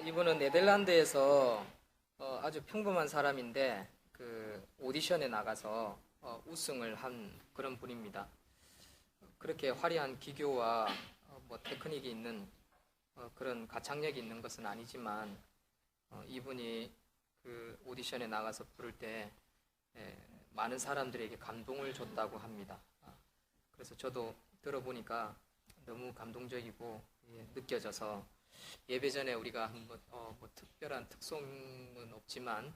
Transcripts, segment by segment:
이분은 네덜란드에서 아주 평범한 사람인데 그 오디션에 나가서 우승을 한 그런 분입니다. 그렇게 화려한 기교와 뭐 테크닉이 있는 그런 가창력이 있는 것은 아니지만 이분이 그 오디션에 나가서 부를 때 많은 사람들에게 감동을 줬다고 합니다. 그래서 저도 들어보니까 너무 감동적이고 느껴져서 예배 전에 우리가 뭐 특별한 특송은 없지만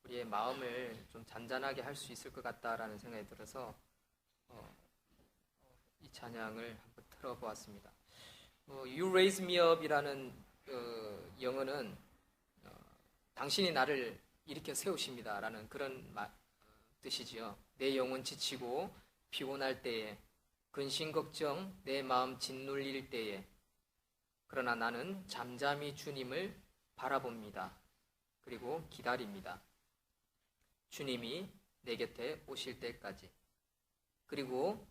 우리의 마음을 좀 잔잔하게 할 수 있을 것 같다라는 생각이 들어서 이 찬양을 한번 들어보았습니다. You Raise Me Up이라는 영어는 당신이 나를 일으켜 세우십니다라는 그런 뜻이지요. 내 영혼 지치고 피곤할 때에, 근심 걱정 내 마음 짓눌릴 때에, 그러나 나는 잠잠히 주님을 바라봅니다. 그리고 기다립니다. 주님이 내 곁에 오실 때까지. 그리고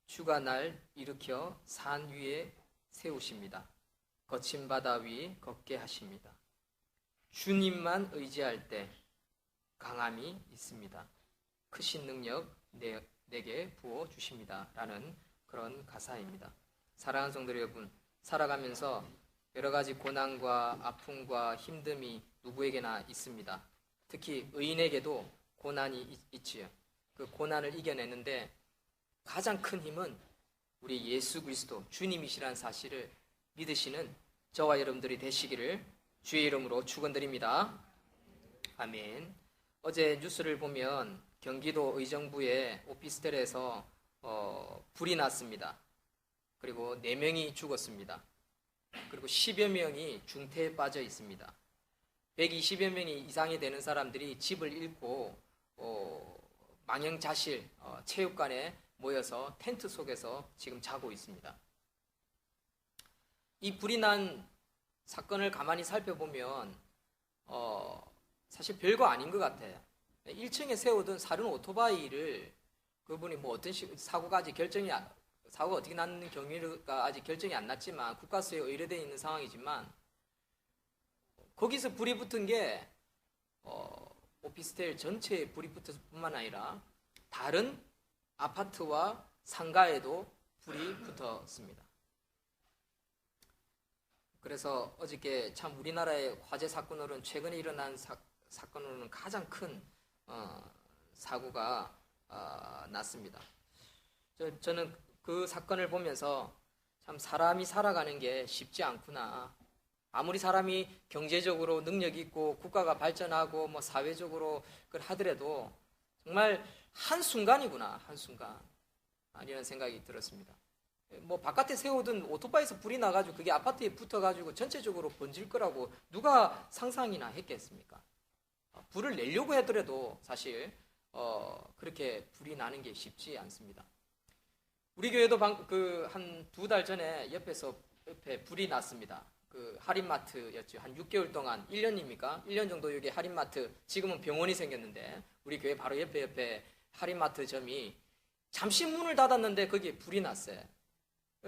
주가 날 일으켜 산 위에 세우십니다. 거친 바다 위 걷게 하십니다. 주님만 의지할 때 강함이 있습니다. 크신 능력 내게 부어 주십니다. 라는 그런 가사입니다. 사랑하는 성도 여러분, 살아가면서 여러 가지 고난과 아픔과 힘듦이 누구에게나 있습니다. 특히 의인에게도 고난이 있지요. 그 고난을 이겨내는데 가장 큰 힘은 우리 예수 그리스도 주님이시라는 사실을 믿으시는 저와 여러분들이 되시기를 주의 이름으로 축원드립니다. 아멘. 어제 뉴스를 보면 경기도 의정부의 오피스텔에서 불이 났습니다. 그리고 4명이 죽었습니다. 그리고 10여 명이 중태에 빠져 있습니다. 120여 명이 이상이 되는 사람들이 집을 잃고 망형자실 체육관에 모여서 텐트 속에서 지금 자고 있습니다. 이 불이 난 사건을 가만히 살펴보면 사실 별거 아닌 것 같아요. 1층에 세우던 사륜 오토바이를 그분이 뭐 어떤 사고가 어떻게 났는 경위가 아직 결정이 안 났지만 국가수에 의뢰되어 있는 상황이지만 거기서 불이 붙은 게 오피스텔 전체에 불이 붙어서 뿐만 아니라 다른 아파트와 상가에도 불이 붙었습니다. 그래서 어저께 참 우리나라의 화재 사건으로는 최근에 일어난 사건으로는 가장 큰 사고가 났습니다. 저는 그 사건을 보면서 참 사람이 살아가는 게 쉽지 않구나. 아무리 사람이 경제적으로 능력이 있고 국가가 발전하고 뭐 사회적으로 그걸 하더라도 정말 한순간이구나, 한순간. 이런 생각이 들었습니다. 뭐 바깥에 세우던 오토바이에서 불이 나가지고 그게 아파트에 붙어가지고 전체적으로 번질 거라고 누가 상상이나 했겠습니까? 불을 내려고 하더라도 사실 그렇게 불이 나는 게 쉽지 않습니다. 우리 교회도 한 2달 전에 옆에 불이 났습니다. 그 할인마트였죠. 한 6개월 동안, 1년입니까? 1년 정도 여기 할인마트, 지금은 병원이 생겼는데 우리 교회 바로 옆에 할인마트 점이 잠시 문을 닫았는데 거기에 불이 났어요.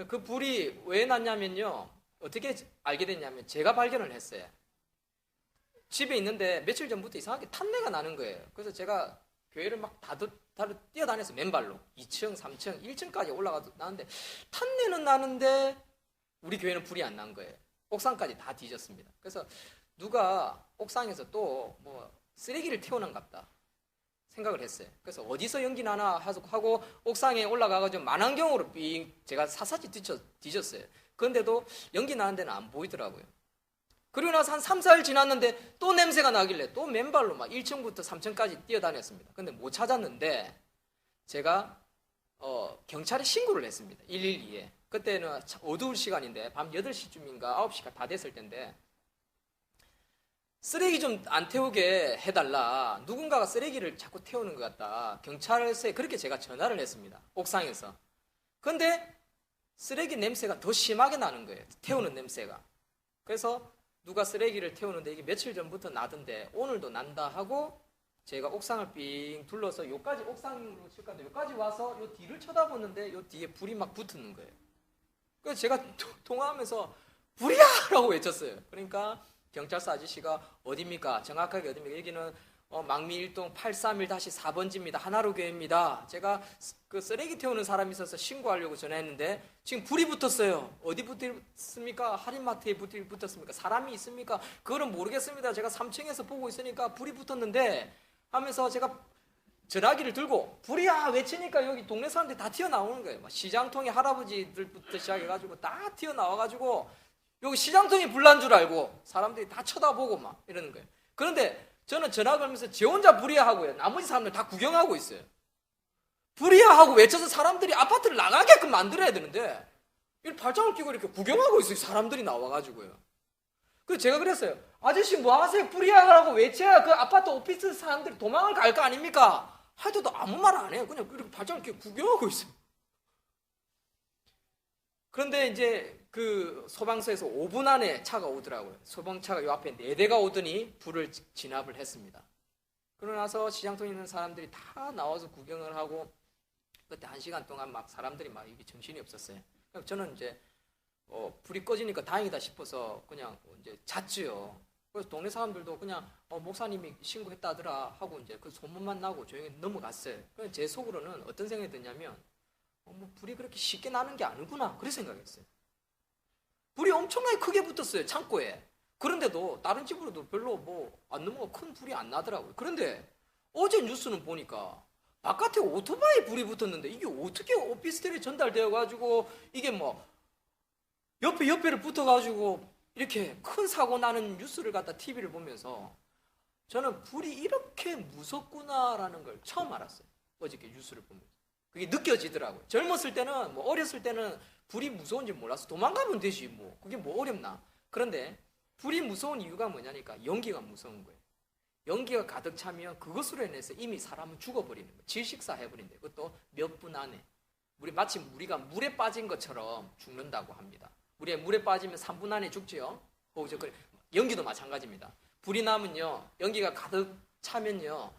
그 불이 왜 났냐면요, 어떻게 알게 됐냐면 제가 발견을 했어요. 집에 있는데 며칠 전부터 이상하게 탄내가 나는 거예요. 그래서 제가 교회를 막 뛰어다녀서 맨발로 2층, 3층, 1층까지 올라가서 나는데 탄내는 나는데 우리 교회는 불이 안 난 거예요. 옥상까지 다 뒤졌습니다. 그래서 누가 옥상에서 또 뭐 쓰레기를 태우는갑다 생각을 했어요. 그래서 어디서 연기 나나 하고 옥상에 올라가가지고 만안경으로 제가 사사지 뒤졌어요. 그런데도 연기 나는 데는 안 보이더라고요. 그리고 나서 한 3, 4일 지났는데 또 냄새가 나길래 또 맨발로 막 1층부터 3층까지 뛰어다녔습니다. 근데 못 찾았는데 제가 경찰에 신고를 했습니다. 112에. 그때는 어두울 시간인데 밤 8시쯤인가 9시가 다 됐을 텐데 쓰레기 좀 안 태우게 해달라. 누군가가 쓰레기를 자꾸 태우는 것 같다. 경찰서에 그렇게 제가 전화를 했습니다. 옥상에서. 그런데 쓰레기 냄새가 더 심하게 나는 거예요. 태우는 냄새가. 그래서 누가 쓰레기를 태우는데 이게 며칠 전부터 나던데 오늘도 난다 하고 제가 옥상을 삥 둘러서 요까지 옥상으로 칠까지 요까지 와서 요 뒤를 쳐다보는데 요 뒤에 불이 막 붙는 거예요. 그래서 제가 통화하면서 불이야! 라고 외쳤어요. 그러니까 경찰서 아저씨가 어디입니까? 정확하게 어디입니까? 여기는 망미일동 831-4번지입니다. 하나로 교회입니다. 제가 그 쓰레기 태우는 사람이 있어서 신고하려고 전화했는데 지금 불이 붙었어요. 어디 붙었습니까? 할인마트에 붙었습니까? 사람이 있습니까? 그거는 모르겠습니다. 제가 3층에서 보고 있으니까 불이 붙었는데 하면서 제가 전화기를 들고 불이야 외치니까 여기 동네 사람들이 다 튀어나오는 거예요. 막 시장통의 할아버지들부터 시작해가지고 다 튀어나와가지고 여기 시장통이 불난 줄 알고 사람들이 다 쳐다보고 막 이러는 거예요. 그런데 저는 전화 걸면서 제 혼자 불이야 하고요. 나머지 사람들 다 구경하고 있어요. 불이야 하고 외쳐서 사람들이 아파트를 나가게끔 만들어야 되는데 이 발장을 끼고 이렇게 구경하고 있어요. 사람들이 나와가지고요. 그래서 제가 그랬어요. 아저씨 뭐 하세요? 불이야 하고 외쳐야 그 아파트 오피스 사람들이 도망을 갈 거 아닙니까? 하여도 아무 말 안 해요. 그냥 이렇게 발장을 끼고 구경하고 있어요. 그런데 이제 그 소방서에서 5분 안에 차가 오더라고요. 소방차가 요 앞에 4대가 오더니 불을 진압을 했습니다. 그러고 나서 시장통에 있는 사람들이 다 나와서 구경을 하고 그때 1시간 동안 막 사람들이 막 이게 정신이 없었어요. 저는 이제 불이 꺼지니까 다행이다 싶어서 그냥 이제 잤지요. 그래서 동네 사람들도 그냥 목사님이 신고했다더라 하고 이제 그 소문만 나고 조용히 넘어갔어요. 그래서 제 속으로는 어떤 생각이 드냐면 뭐 불이 그렇게 쉽게 나는 게 아니구나 그런 생각했어요. 불이 엄청나게 크게 붙었어요 창고에. 그런데도 다른 집으로도 별로 뭐 안 넘어가 큰 불이 안 나더라고요. 그런데 어제 뉴스는 보니까 바깥에 오토바이 불이 붙었는데 이게 어떻게 오피스텔에 전달되어 가지고 이게 뭐 옆에를 붙어 가지고 이렇게 큰 사고 나는 뉴스를 갖다 TV를 보면서 저는 불이 이렇게 무섭구나라는 걸 처음 알았어요. 어저께 뉴스를 보면서. 그게 느껴지더라고요. 젊었을 때는 뭐 어렸을 때는 불이 무서운지 몰라서 도망가면 되지 뭐 그게 뭐 어렵나. 그런데 불이 무서운 이유가 뭐냐니까 연기가 무서운 거예요. 연기가 가득 차면 그것으로 인해서 이미 사람은 죽어버리는 거예요. 질식사 해버린대요. 그것도 몇 분 안에. 마치 우리가 물에 빠진 것처럼 죽는다고 합니다. 물에 빠지면 3분 안에 죽지요. 연기도 마찬가지입니다. 불이 나면요 연기가 가득 차면요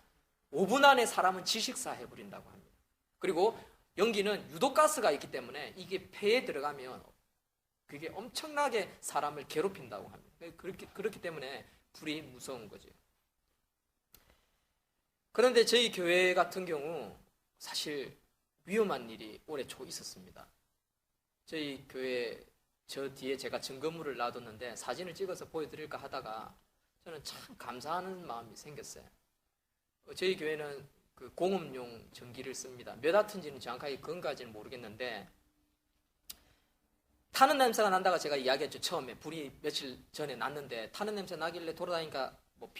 5분 안에 사람은 질식사 해버린다고 합니다. 그리고 연기는 유독가스가 있기 때문에 이게 폐에 들어가면 그게 엄청나게 사람을 괴롭힌다고 합니다. 그렇기 때문에 불이 무서운 거죠. 그런데 저희 교회 같은 경우 사실 위험한 일이 올해 초 있었습니다. 저희 교회 저 뒤에 제가 증거물을 놔뒀는데 사진을 찍어서 보여드릴까 하다가 저는 참 감사하는 마음이 생겼어요. 저희 교회는 그 공업용 전기를 씁니다. 몇 와트인지는 정확하게 그건까지는 모르겠는데 타는 냄새가 난다가 제가 이야기했죠. 처음에 불이 며칠 전에 났는데 타는 냄새 나길래 돌아다니까 뭐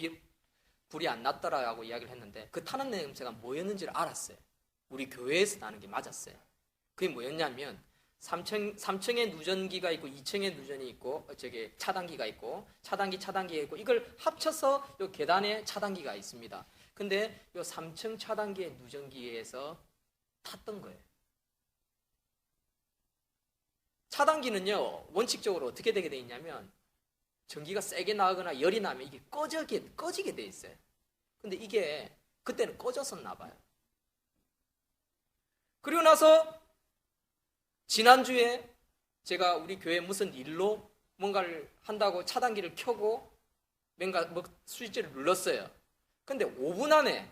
불이 안 났더라고 이야기를 했는데 그 타는 냄새가 뭐였는지를 알았어요. 우리 교회에서 나는 게 맞았어요. 그게 뭐였냐면 3층에 누전기가 있고 2층에 누전이 있고 저기 차단기가 있고 차단기가 있고 이걸 합쳐서 요 계단에 차단기가 있습니다. 근데 요 3층 차단기의 누전기에서 탔던 거예요. 차단기는요 원칙적으로 어떻게 되게 돼 있냐면 전기가 세게 나거나 열이 나면 이게 꺼지게 돼 있어요. 근데 이게 그때는 꺼졌었나 봐요. 그리고 나서 지난주에 제가 우리 교회 무슨 일로 뭔가를 한다고 차단기를 켜고 뭔가 스위치를 눌렀어요. 근데 5분 안에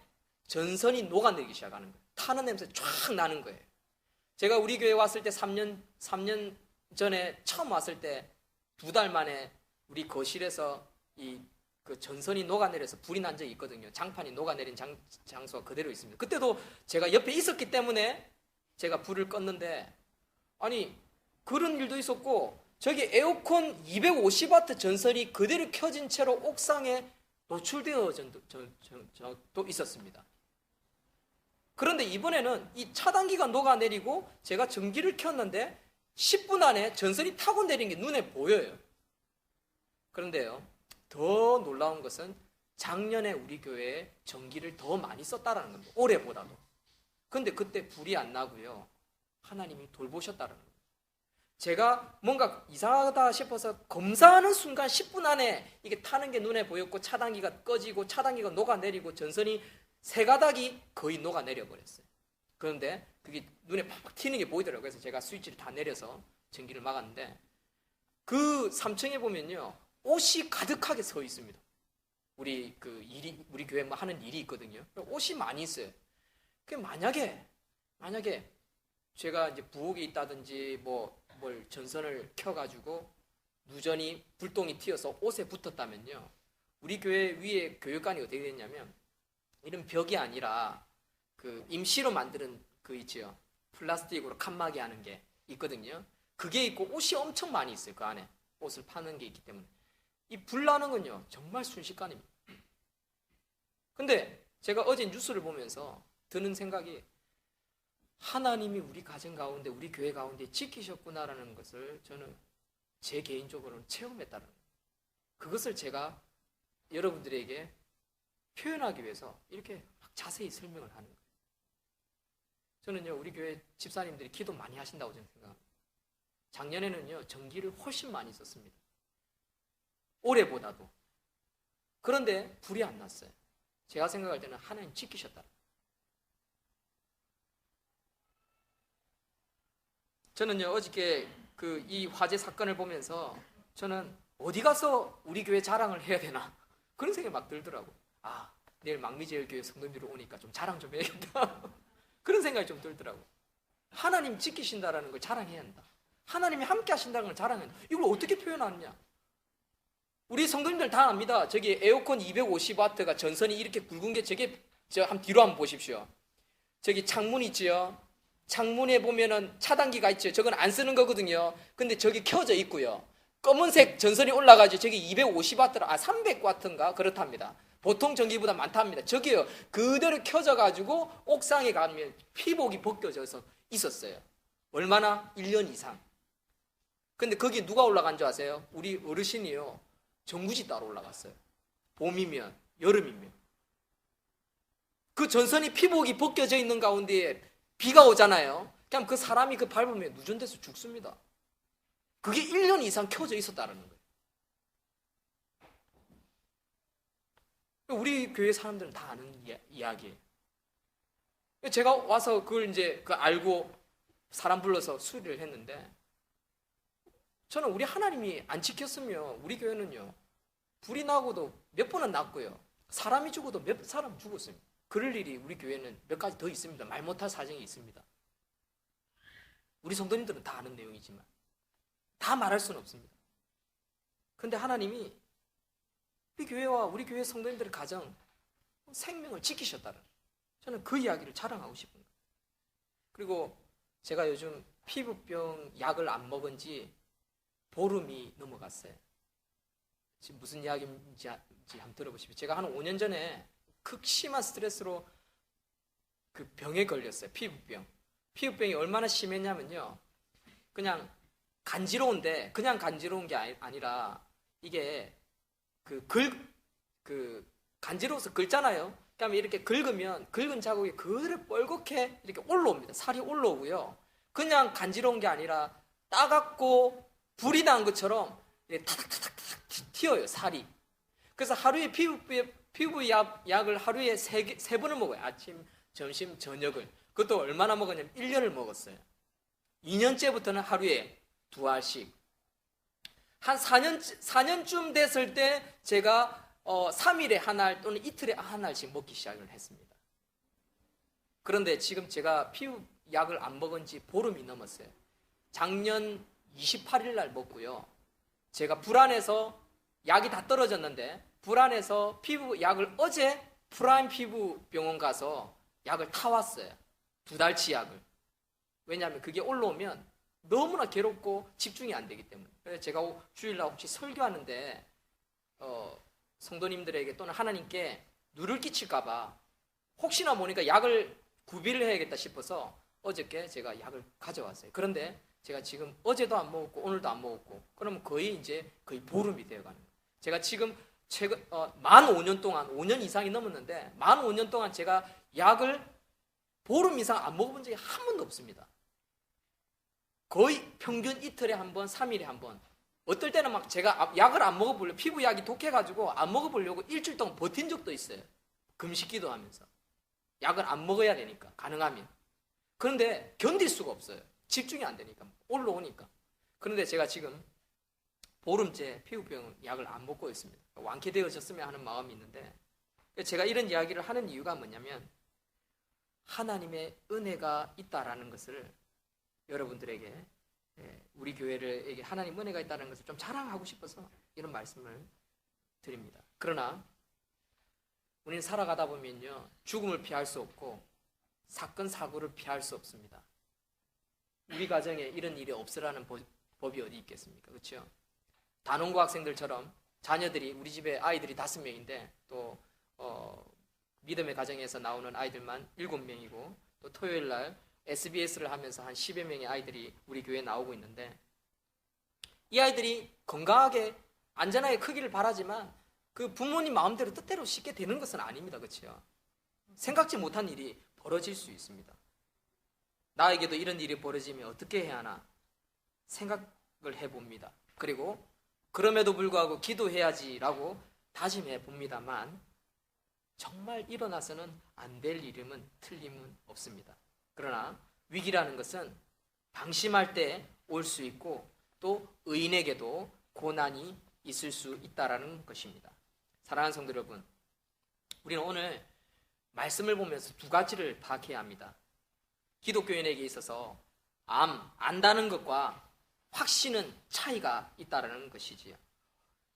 전선이 녹아내리기 시작하는 거예요. 타는 냄새 쫙 나는 거예요. 제가 우리 교회 왔을 때 3년 전에 처음 왔을 때 2달 만에 우리 거실에서 그 전선이 녹아내려서 불이 난 적이 있거든요. 장판이 녹아내린 장소가 그대로 있습니다. 그때도 제가 옆에 있었기 때문에 제가 불을 껐는데 아니 그런 일도 있었고 저기 에어컨 250와트 전선이 그대로 켜진 채로 옥상에 노출되어 또 있었습니다. 그런데 이번에는 이 차단기가 녹아내리고 제가 전기를 켰는데 10분 안에 전선이 타고 내린 게 눈에 보여요. 그런데요 더 놀라운 것은 작년에 우리 교회에 전기를 더 많이 썼다라는 겁니다. 올해보다도. 그런데 그때 불이 안 나고요. 하나님이 돌보셨다는 겁니다. 제가 뭔가 이상하다 싶어서 검사하는 순간 10분 안에 이게 타는 게 눈에 보였고 차단기가 꺼지고 차단기가 녹아내리고 전선이 세 가닥이 거의 녹아내려 버렸어요. 그런데 그게 눈에 팍팍 튀는 게 보이더라고요. 그래서 제가 스위치를 다 내려서 전기를 막았는데 그 3층에 보면요 옷이 가득하게 서 있습니다. 우리 교회 뭐 하는 일이 있거든요. 옷이 많이 있어요. 그 만약에 제가 이제 부엌에 있다든지 뭘 전선을 켜가지고 누전이 불똥이 튀어서 옷에 붙었다면요. 우리 교회 위에 교육관이 어떻게 됐냐면 이런 벽이 아니라 그 임시로 만드는 그 있지요. 플라스틱으로 칸막이 하는 게 있거든요. 그게 있고 옷이 엄청 많이 있어요. 그 안에 옷을 파는 게 있기 때문에 이 불 나는 건요 정말 순식간입니다. 근데 제가 어제 뉴스를 보면서 드는 생각이 하나님이 우리 가정 가운데 우리 교회 가운데 지키셨구나라는 것을 저는 제 개인적으로는 체험했다는 거예요. 그것을 제가 여러분들에게 표현하기 위해서 이렇게 막 자세히 설명을 하는 거예요. 저는요 우리 교회 집사님들이 기도 많이 하신다고 저는 생각합니다. 작년에는요 전기를 훨씬 많이 썼습니다. 올해보다도. 그런데 불이 안 났어요. 제가 생각할 때는 하나님 지키셨다. 저는요 어저께 이 화재 사건을 보면서 저는 어디 가서 우리 교회 자랑을 해야 되나 그런 생각이 막 들더라고. 내일 망미제일교회 성도님들이 오니까 좀 자랑 좀 해야겠다. 그런 생각이 좀 들더라고. 하나님 지키신다라는 걸 자랑해야 한다. 하나님이 함께 하신다는 걸 자랑해야 한다. 이걸 어떻게 표현하느냐. 우리 성도님들 다 압니다. 저기 에어컨 250W가 전선이 이렇게 굵은 게 한번 뒤로 한번 보십시오. 저기 창문 있지요. 창문에 보면은 차단기가 있죠. 저건 안 쓰는 거거든요. 근데 저기 켜져 있고요. 검은색 전선이 올라가죠. 저기 250W라 300W인가 그렇답니다. 보통 전기보다 많답니다. 저기요 그대로 켜져 가지고 옥상에 가면 피복이 벗겨져서 있었어요. 얼마나? 1년 이상. 근데 거기 누가 올라간 줄 아세요? 우리 어르신이요 전구지 따로 올라갔어요. 봄이면 여름이면 그 전선이 피복이 벗겨져 있는 가운데 비가 오잖아요. 그냥 그 사람이 그 밟으면 누전돼서 죽습니다. 그게 1년 이상 켜져 있었다는 거예요. 우리 교회 사람들은 다 아는 이야기예요. 제가 와서 그걸 이제 알고 사람 불러서 수리를 했는데 저는 우리 하나님이 안 지켰으면 우리 교회는요 불이 나고도 몇 번은 났고요 사람이 죽어도 몇 사람 죽었습니다. 그럴 일이 우리 교회는 몇 가지 더 있습니다. 말 못할 사정이 있습니다. 우리 성도님들은 다 아는 내용이지만 다 말할 수는 없습니다. 그런데 하나님이 우리 교회와 우리 교회 성도님들의 가정 생명을 지키셨다는 저는 그 이야기를 자랑하고 싶은 거예요. 그리고 제가 요즘 피부병 약을 안 먹은 지 보름이 넘어갔어요. 지금 무슨 이야기인지 한번 들어보십시오. 제가 한 5년 전에 극심한 스트레스로 그 병에 걸렸어요. 피부병. 피부병이 얼마나 심했냐면요. 그냥 간지러운데 그냥 간지러운 게 아니라 이게 간지러워서 긁잖아요. 그러면 이렇게 긁으면 긁은 자국이 그대로 뻘겋게 이렇게 올라옵니다. 살이 올라오고요. 그냥 간지러운 게 아니라 따갑고 불이 난 것처럼 타닥타닥 튀어요. 살이. 그래서 하루에 피부 약을 하루에 세 번을 먹어요. 아침, 점심, 저녁을. 그것도 얼마나 먹었냐면 1년을 먹었어요. 2년째부터는 하루에 2알씩. 한 4년쯤 됐을 때 제가 3일에 한 알 또는 이틀에 한 알씩 먹기 시작을 했습니다. 그런데 지금 제가 피부 약을 안 먹은 지 보름이 넘었어요. 작년 28일 날 먹고요. 제가 불안해서 약이 다 떨어졌는데 불안해서 피부 약을 어제 프라임 피부 병원 가서 약을 타왔어요. 2달치 약을. 왜냐하면 그게 올라오면 너무나 괴롭고 집중이 안 되기 때문에. 그래서 제가 주일날 혹시 설교하는데 성도님들에게 또는 하나님께 누를 끼칠까 봐 혹시나 모르니까 약을 구비를 해야겠다 싶어서 어저께 제가 약을 가져왔어요. 그런데 제가 지금 어제도 안 먹었고 오늘도 안 먹었고 그러면 거의 보름이 되어가는 거예요. 제가 지금 만 5년 동안 5년 이상이 넘었는데 만 5년 동안 제가 약을 보름 이상 안 먹어본 적이 한 번도 없습니다. 거의 평균 이틀에 한 번, 3일에 한 번. 어떨 때는 막 제가 약을 안 먹어보려고 피부 약이 독해가지고 안 먹어보려고 일주일 동안 버틴 적도 있어요. 금식기도 하면서. 약을 안 먹어야 되니까 가능하면. 그런데 견딜 수가 없어요. 집중이 안 되니까 올라오니까. 그런데 제가 지금 보름째 피부병 약을 안 먹고 있습니다. 완쾌되어졌으면 하는 마음이 있는데, 제가 이런 이야기를 하는 이유가 뭐냐면 하나님의 은혜가 있다라는 것을 여러분들에게, 우리 교회에게 하나님 은혜가 있다는 것을 좀 자랑하고 싶어서 이런 말씀을 드립니다. 그러나 우리는 살아가다 보면요, 죽음을 피할 수 없고 사건 사고를 피할 수 없습니다. 우리 가정에 이런 일이 없으라는 법이 어디 있겠습니까? 그렇죠? 단원고 학생들처럼 자녀들이, 우리 집에 아이들이 5명인데 또 믿음의 가정에서 나오는 아이들만 7명이고, 또 토요일 날 SBS를 하면서 한 10여 명의 아이들이 우리 교회에 나오고 있는데, 이 아이들이 건강하게 안전하게 크기를 바라지만 그 부모님 마음대로 뜻대로 쉽게 되는 것은 아닙니다. 그렇죠? 생각지 못한 일이 벌어질 수 있습니다. 나에게도 이런 일이 벌어지면 어떻게 해야 하나 생각을 해봅니다. 그리고 그럼에도 불구하고 기도해야지라고 다짐해 봅니다만 정말 일어나서는 안 될 일임은 틀림은 없습니다. 그러나 위기라는 것은 방심할 때 올 수 있고 또 의인에게도 고난이 있을 수 있다라는 것입니다. 사랑하는 성도 여러분, 우리는 오늘 말씀을 보면서 2가지를 파악해야 합니다. 기독교인에게 있어서 안다는 것과 확신은 차이가 있다는 것이지요.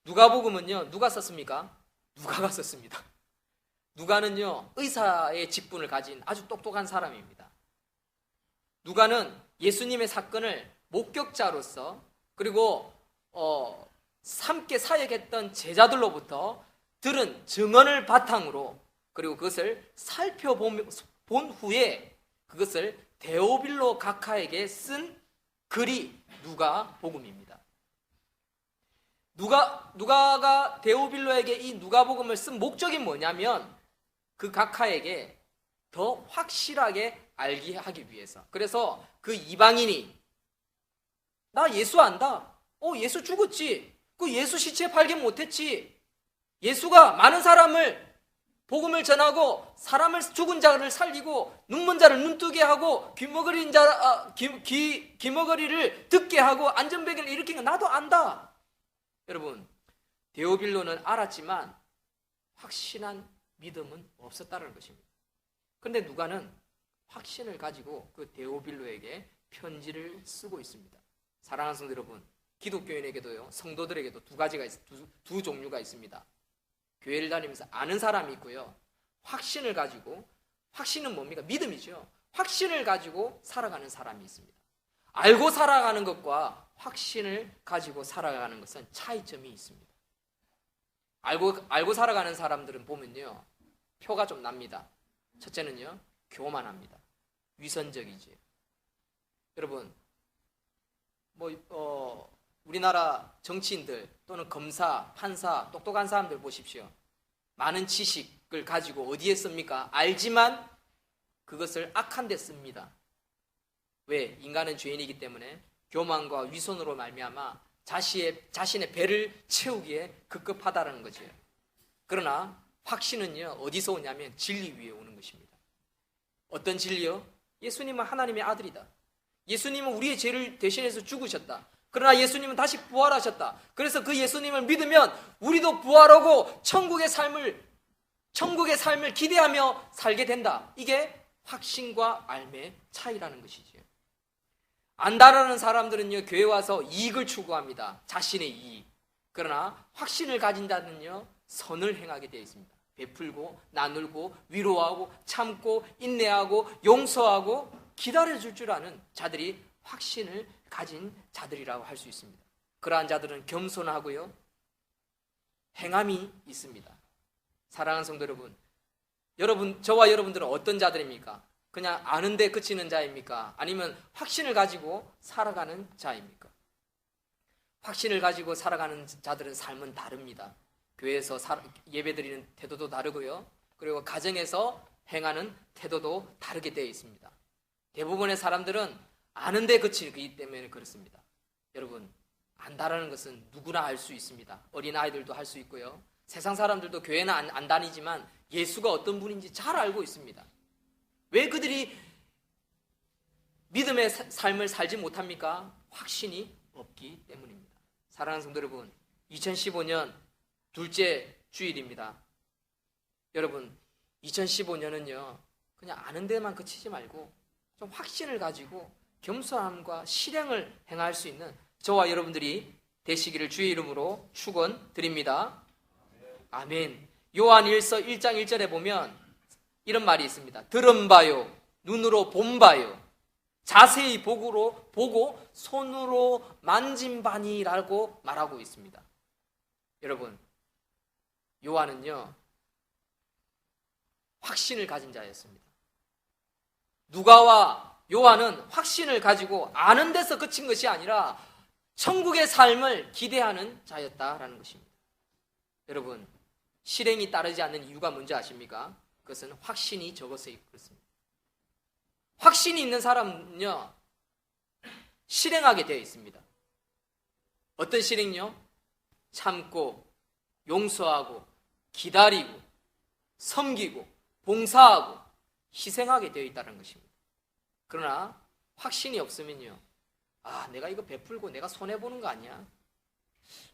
누가복음은요, 누가 썼습니까? 누가가 썼습니다. 누가는요, 의사의 직분을 가진 아주 똑똑한 사람입니다. 누가는 예수님의 사건을 목격자로서, 그리고 함께 사역했던 제자들로부터 들은 증언을 바탕으로, 그리고 그것을 살펴본 후에 그것을 데오빌로 각하에게 쓴 글이 누가복음입니다. 누가가 데오빌로에게 이 누가복음을 쓴 목적이 뭐냐면 그 각하에게 더 확실하게 알게 하기 위해서. 그래서 그 이방인이 나 예수 안다. 예수 죽었지. 그 예수 시체 발견 못했지. 예수가 많은 사람을 복음을 전하고 사람을, 죽은 자를 살리고 눈먼 자를 눈뜨게 하고 귀머거리를 듣게 하고 안전벨기를 일으킨 거 나도 안다. 여러분, 데오빌로는 알았지만 확신한 믿음은 없었다는 것입니다. 그런데 누가는 확신을 가지고 그 데오빌로에게 편지를 쓰고 있습니다. 사랑하는 성도 여러분, 기독교인에게도요, 성도들에게도 두 종류가 있습니다. 교회를 다니면서 아는 사람이 있고요, 확신을 가지고, 확신은 뭡니까? 믿음이죠. 확신을 가지고 살아가는 사람이 있습니다. 알고 살아가는 것과 확신을 가지고 살아가는 것은 차이점이 있습니다. 알고 살아가는 사람들은 보면요, 표가 좀 납니다. 첫째는요, 교만합니다. 위선적이지. 여러분, 우리나라 정치인들 또는 검사, 판사, 똑똑한 사람들 보십시오. 많은 지식을 가지고 어디에 씁니까? 알지만 그것을 악한 데 씁니다. 왜? 인간은 죄인이기 때문에 교만과 위선으로 말미암아 자신의 배를 채우기에 급급하다는 거죠. 그러나 확신은요, 어디서 오냐면 진리 위에 오는 것입니다. 어떤 진리요? 예수님은 하나님의 아들이다. 예수님은 우리의 죄를 대신해서 죽으셨다. 그러나 예수님은 다시 부활하셨다. 그래서 그 예수님을 믿으면 우리도 부활하고 천국의 삶을 기대하며 살게 된다. 이게 확신과 알의 차이라는 것이지요. 안다라는 사람들은요, 교회 와서 이익을 추구합니다. 자신의 이익. 그러나 확신을 가진 자는요, 선을 행하게 되어 있습니다. 베풀고 나누고 위로하고 참고 인내하고 용서하고 기다려줄 줄 아는 자들이 확신을 가진 자들이라고 할 수 있습니다. 그러한 자들은 겸손하고요, 행함이 있습니다. 사랑하는 성도 여러분, 저와 여러분들은 어떤 자들입니까? 그냥 아는데 그치는 자입니까? 아니면 확신을 가지고 살아가는 자입니까? 확신을 가지고 살아가는 자들은 삶은 다릅니다. 교회에서 예배드리는 태도도 다르고요, 그리고 가정에서 행하는 태도도 다르게 되어 있습니다. 대부분의 사람들은 아는데 그치기 때문에 그렇습니다. 여러분, 안다라는 것은 누구나 알 수 있습니다. 어린아이들도 할 수 있고요, 세상 사람들도 교회는 안 다니지만 예수가 어떤 분인지 잘 알고 있습니다. 왜 그들이 믿음의 삶을 살지 못합니까? 확신이 없기 때문입니다. 사랑하는 성도 여러분, 2015년 둘째 주일입니다. 여러분, 2015년은요 그냥 아는 데만 그치지 말고 좀 확신을 가지고 겸손함과 실행을 행할 수 있는 저와 여러분들이 되시기를 주의 이름으로 축원드립니다. 아멘. 요한일서 1장 1절에 보면 이런 말이 있습니다. 들은 바요, 눈으로 본 바요, 자세히 보고 손으로 만진 바니라고 말하고 있습니다. 여러분, 요한은요 확신을 가진 자였습니다. 누가와 요한은 확신을 가지고 아는 데서 그친 것이 아니라 천국의 삶을 기대하는 자였다라는 것입니다. 여러분, 실행이 따르지 않는 이유가 뭔지 아십니까? 그것은 확신이 적어서 그렇습니다. 확신이 있는 사람은요 실행하게 되어 있습니다. 어떤 실행요? 참고, 용서하고, 기다리고, 섬기고, 봉사하고, 희생하게 되어 있다는 것입니다. 그러나 확신이 없으면요, 내가 이거 베풀고 내가 손해보는 거 아니야?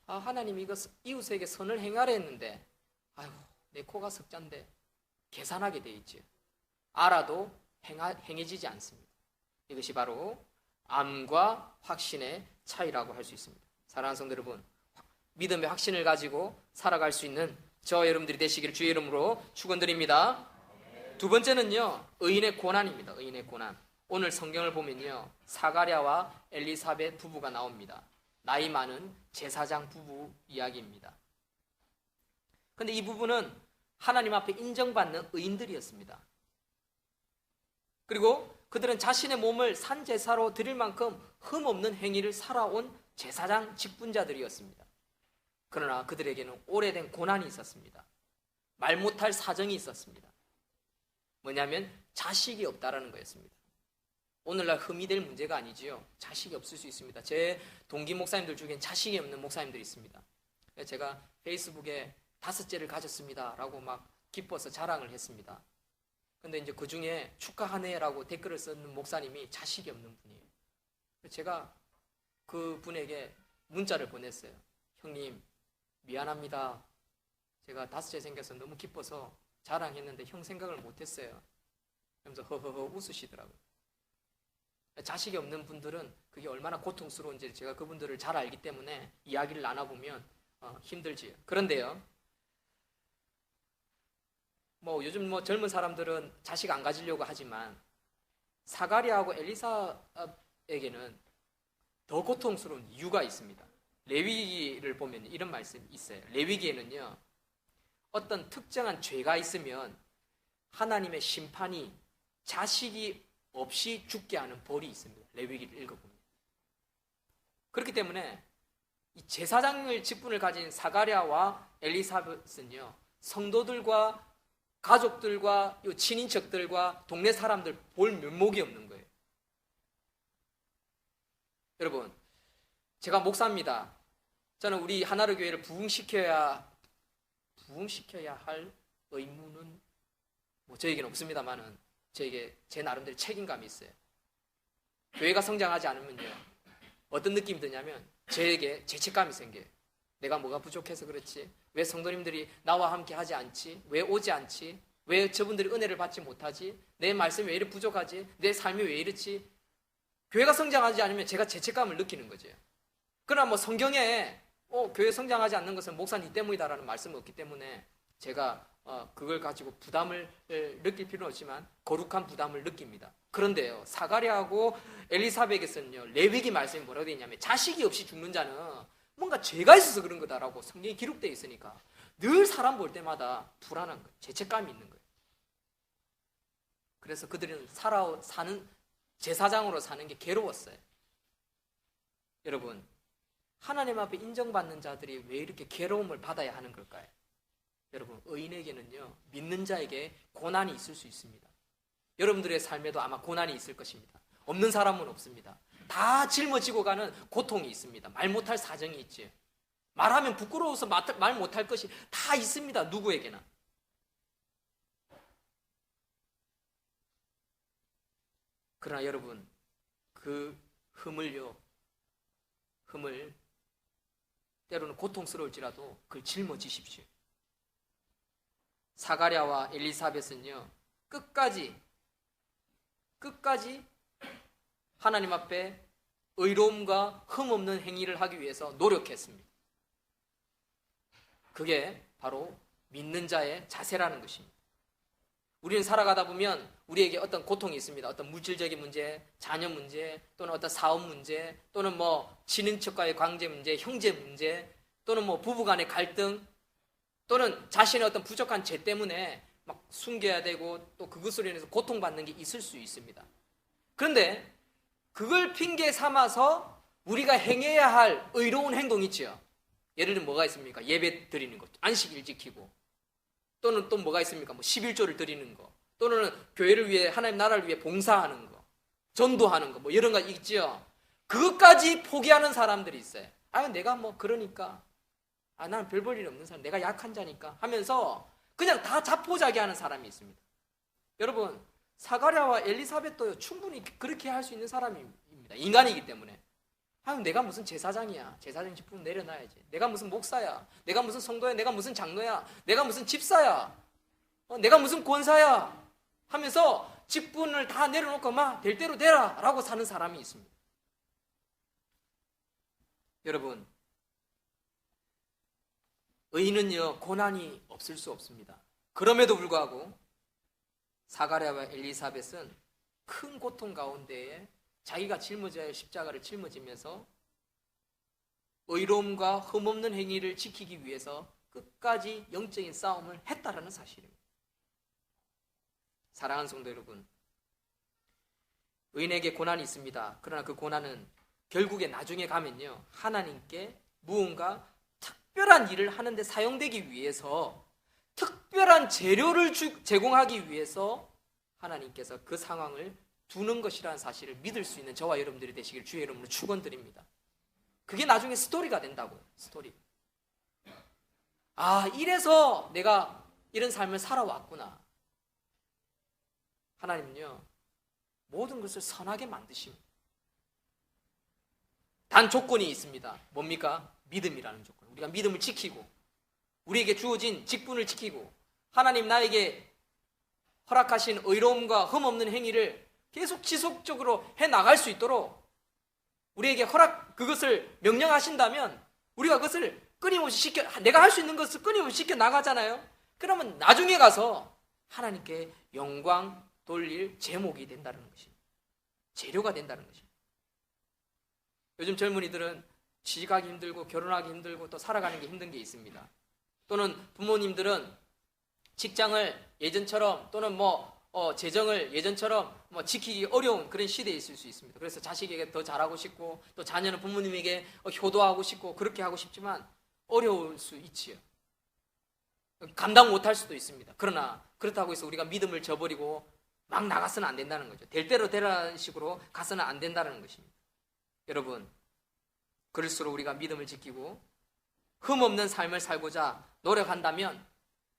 하나님 이거 이웃에게 선을 행하려 했는데 내 코가 석잔데 계산하게 되어 있죠. 알아도 행해지지 않습니다. 이것이 바로 암과 확신의 차이라고 할 수 있습니다. 사랑하는 성도 여러분, 믿음의 확신을 가지고 살아갈 수 있는 저와 여러분들이 되시기를 주의 이름으로 축원드립니다. 두 번째는요, 의인의 고난입니다. 의인의 고난. 오늘 성경을 보면요, 사가랴와 엘리사벳 부부가 나옵니다. 나이 많은 제사장 부부 이야기입니다. 그런데 이 부부는 하나님 앞에 인정받는 의인들이었습니다. 그리고 그들은 자신의 몸을 산제사로 드릴 만큼 흠없는 행위를 살아온 제사장 직분자들이었습니다. 그러나 그들에게는 오래된 고난이 있었습니다. 말 못할 사정이 있었습니다. 뭐냐면 자식이 없다라는 거였습니다. 오늘날 흠이 될 문제가 아니지요. 자식이 없을 수 있습니다. 제 동기 목사님들 중엔 자식이 없는 목사님들이 있습니다. 제가 페이스북에 5째를 가졌습니다 라고 막 기뻐서 자랑을 했습니다. 근데 이제 그 중에 축하하네라고 댓글을 쓰는 목사님이 자식이 없는 분이에요. 제가 그 분에게 문자를 보냈어요. 형님, 미안합니다. 제가 5째 생겨서 너무 기뻐서 자랑했는데 형 생각을 못했어요. 그러면서 허허허 웃으시더라고요. 자식이 없는 분들은 그게 얼마나 고통스러운지 제가 그분들을 잘 알기 때문에 이야기를 나눠보면 힘들지요. 그런데요, 요즘 젊은 사람들은 자식 안 가지려고 하지만 사가랴하고 엘리사에게는 더 고통스러운 이유가 있습니다. 레위기를 보면 이런 말씀이 있어요. 레위기에는요, 어떤 특정한 죄가 있으면 하나님의 심판이 자식이 없이 죽게 하는 벌이 있습니다. 레위기를 읽어보면. 그렇기 때문에 이 제사장을 직분을 가진 사가랴와 엘리사벳은요, 성도들과 가족들과 친인척들과 동네 사람들 볼 면목이 없는 거예요. 여러분, 제가 목사입니다. 저는 우리 하나로 교회를 부흥시켜야 할 의무는 저에게는 없습니다만은 저에게 제 나름대로 책임감이 있어요. 교회가 성장하지 않으면요, 어떤 느낌이 드냐면 저에게 죄책감이 생겨요. 내가 뭐가 부족해서 그렇지? 왜 성도님들이 나와 함께 하지 않지? 왜 오지 않지? 왜 저분들이 은혜를 받지 못하지? 내 말씀이 왜 이렇게 부족하지? 내 삶이 왜 이렇지? 교회가 성장하지 않으면 제가 죄책감을 느끼는 거죠. 그러나 성경에 교회 성장하지 않는 것은 목사님 때문이다라는 말씀은 없기 때문에 제가 그걸 가지고 부담을 느낄 필요는 없지만 거룩한 부담을 느낍니다. 그런데요, 사가랴하고 엘리사벳에서는요, 레위기 말씀이 뭐라고 되어 있냐면 자식이 없이 죽는 자는 뭔가 죄가 있어서 그런 거다라고 성경에 기록되어 있으니까 늘 사람 볼 때마다 불안한 거예요. 죄책감이 있는 거예요. 그래서 그들은 제사장으로 사는 게 괴로웠어요. 여러분, 하나님 앞에 인정받는 자들이 왜 이렇게 괴로움을 받아야 하는 걸까요? 여러분, 의인에게는요, 믿는 자에게 고난이 있을 수 있습니다. 여러분들의 삶에도 아마 고난이 있을 것입니다. 없는 사람은 없습니다. 다 짊어지고 가는 고통이 있습니다. 말 못할 사정이 있지. 말하면 부끄러워서 말 못할 것이 다 있습니다. 누구에게나. 그러나 여러분, 그 흠을 때로는 고통스러울지라도 그걸 짊어지십시오. 사가랴와 엘리사벳은요, 끝까지 하나님 앞에 의로움과 흠없는 행위를 하기 위해서 노력했습니다. 그게 바로 믿는 자의 자세라는 것입니다. 우리는 살아가다 보면 우리에게 어떤 고통이 있습니다. 어떤 물질적인 문제, 자녀 문제, 또는 어떤 사업 문제, 또는 친인척과의 관계 문제, 형제 문제, 또는 부부간의 갈등, 또는 자신의 어떤 부족한 죄 때문에 막 숨겨야 되고 또 그것으로 인해서 고통받는 게 있을 수 있습니다. 그런데 그걸 핑계 삼아서 우리가 행해야 할 의로운 행동이 있죠. 예를 들면 뭐가 있습니까? 예배 드리는 것, 안식일 지키고, 또는 또 뭐가 있습니까? 11조를 드리는 거, 또는 교회를 위해, 하나님 나라를 위해 봉사하는 거, 전도하는 거, 이런 거 있죠. 그것까지 포기하는 사람들이 있어요. 내가 그러니까, 나는 별 볼 일 없는 사람, 내가 약한 자니까 하면서 그냥 다 자포자기하는 사람이 있습니다. 여러분, 사가랴와 엘리사벳도 충분히 그렇게 할 수 있는 사람입니다. 인간이기 때문에. 내가 무슨 제사장이야. 제사장 직분 내려놔야지. 내가 무슨 목사야. 내가 무슨 성도야. 내가 무슨 장로야. 내가 무슨 집사야. 내가 무슨 권사야. 하면서 직분을 다 내려놓고 될 대로 되라 라고 사는 사람이 있습니다. 여러분, 의인은요, 고난이 없을 수 없습니다. 그럼에도 불구하고 사가랴와 엘리사벳은 큰 고통 가운데에 자기가 짊어져야 할 십자가를 짊어지면서 의로움과 흠없는 행위를 지키기 위해서 끝까지 영적인 싸움을 했다라는 사실입니다. 사랑하는 성도 여러분, 의인에게 고난이 있습니다. 그러나 그 고난은 결국에 나중에 가면요, 하나님께 무언가 특별한 일을 하는데 사용되기 위해서, 특별한 재료를 제공하기 위해서 하나님께서 그 상황을 두는 것이라는 사실을 믿을 수 있는 저와 여러분들이 되시길 주의 이름으로 축원드립니다. 그게 나중에 스토리가 된다고요. 스토리. 이래서 내가 이런 삶을 살아왔구나. 하나님은요, 모든 것을 선하게 만드십니다. 단 조건이 있습니다. 뭡니까? 믿음이라는 조건. 우리가 믿음을 지키고, 우리에게 주어진 직분을 지키고, 하나님 나에게 허락하신 의로움과 흠없는 행위를 계속 지속적으로 해나갈 수 있도록 우리에게 그것을 명령하신다면 우리가 그것을 끊임없이 내가 할 수 있는 것을 끊임없이 시켜 나가잖아요. 그러면 나중에 가서 하나님께 영광 돌릴 제목이 된다는 것입니다. 재료가 된다는 것입니다. 요즘 젊은이들은 취직하기 힘들고 결혼하기 힘들고 또 살아가는 게 힘든 게 있습니다. 또는 부모님들은 직장을 예전처럼 또는 재정을 예전처럼 지키기 어려운 그런 시대에 있을 수 있습니다. 그래서 자식에게 더 잘하고 싶고 또 자녀는 부모님에게 효도하고 싶고 그렇게 하고 싶지만 어려울 수 있지요. 감당 못할 수도 있습니다. 그러나 그렇다고 해서 우리가 믿음을 저버리고 막 나가서는 안 된다는 거죠. 될 대로 되라는 식으로 가서는 안 된다는 것입니다. 여러분, 그럴수록 우리가 믿음을 지키고 흠없는 삶을 살고자 노력한다면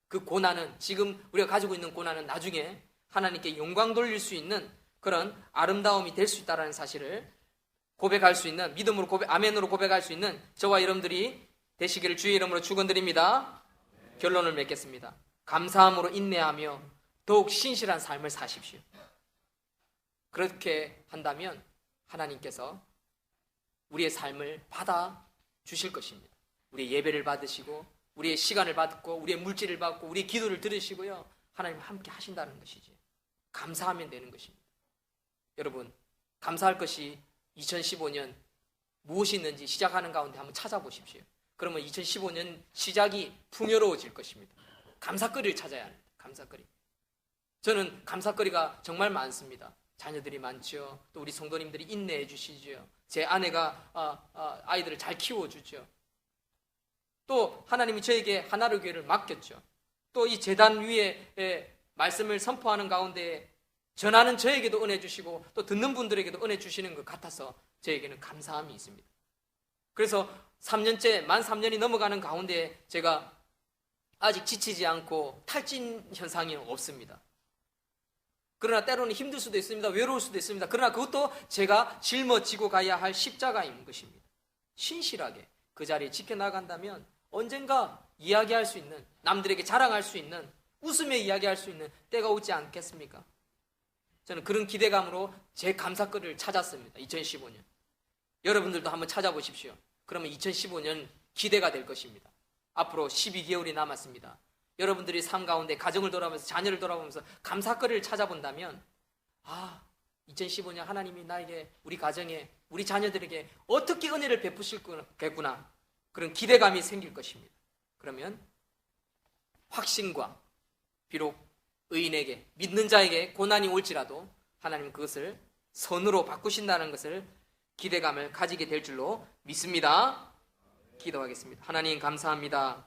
그 고난은, 지금 우리가 가지고 있는 고난은 나중에 하나님께 영광 돌릴 수 있는 그런 아름다움이 될 수 있다는 사실을 고백할 수 있는, 믿음으로 아멘으로 고백할 수 있는 저와 여러분들이 되시기를 주의 이름으로 축원드립니다. 결론을 맺겠습니다. 감사함으로 인내하며 더욱 신실한 삶을 사십시오. 그렇게 한다면 하나님께서 우리의 삶을 받아 주실 것입니다. 우리의 예배를 받으시고 우리의 시간을 받고 우리의 물질을 받고 우리의 기도를 들으시고요, 하나님 함께 하신다는 것이지. 감사하면 되는 것입니다. 여러분, 감사할 것이 2015년 무엇이 있는지 시작하는 가운데 한번 찾아보십시오. 그러면 2015년 시작이 풍요로워질 것입니다. 감사거리를 찾아야 합니다. 감사거리. 저는 감사거리가 정말 많습니다. 자녀들이 많죠. 또 우리 성도님들이 인내해 주시죠. 제 아내가 아이들을 잘 키워주죠. 또 하나님이 저에게 하나로 교회를 맡겼죠. 또 이 제단 위에 말씀을 선포하는 가운데 전하는 저에게도 은혜 주시고 또 듣는 분들에게도 은혜 주시는 것 같아서 저에게는 감사함이 있습니다. 그래서 3년째, 만 3년이 넘어가는 가운데 제가 아직 지치지 않고 탈진 현상이 없습니다. 그러나 때로는 힘들 수도 있습니다. 외로울 수도 있습니다. 그러나 그것도 제가 짊어지고 가야 할 십자가인 것입니다. 신실하게 그 자리에 지켜나간다면 언젠가 이야기할 수 있는, 남들에게 자랑할 수 있는, 웃으며 이야기할 수 있는 때가 오지 않겠습니까? 저는 그런 기대감으로 제 감사거리를 찾았습니다. 2015년. 여러분들도 한번 찾아보십시오. 그러면 2015년 기대가 될 것입니다. 앞으로 12개월이 남았습니다. 여러분들이 삶 가운데 가정을 돌아보면서, 자녀를 돌아보면서 감사거리를 찾아본다면 2015년 하나님이 나에게, 우리 가정에, 우리 자녀들에게 어떻게 은혜를 베푸실겠구나, 그런 기대감이 생길 것입니다. 그러면 확신과, 비록 의인에게, 믿는 자에게 고난이 올지라도 하나님 그것을 선으로 바꾸신다는 것을, 기대감을 가지게 될 줄로 믿습니다. 기도하겠습니다. 하나님 감사합니다.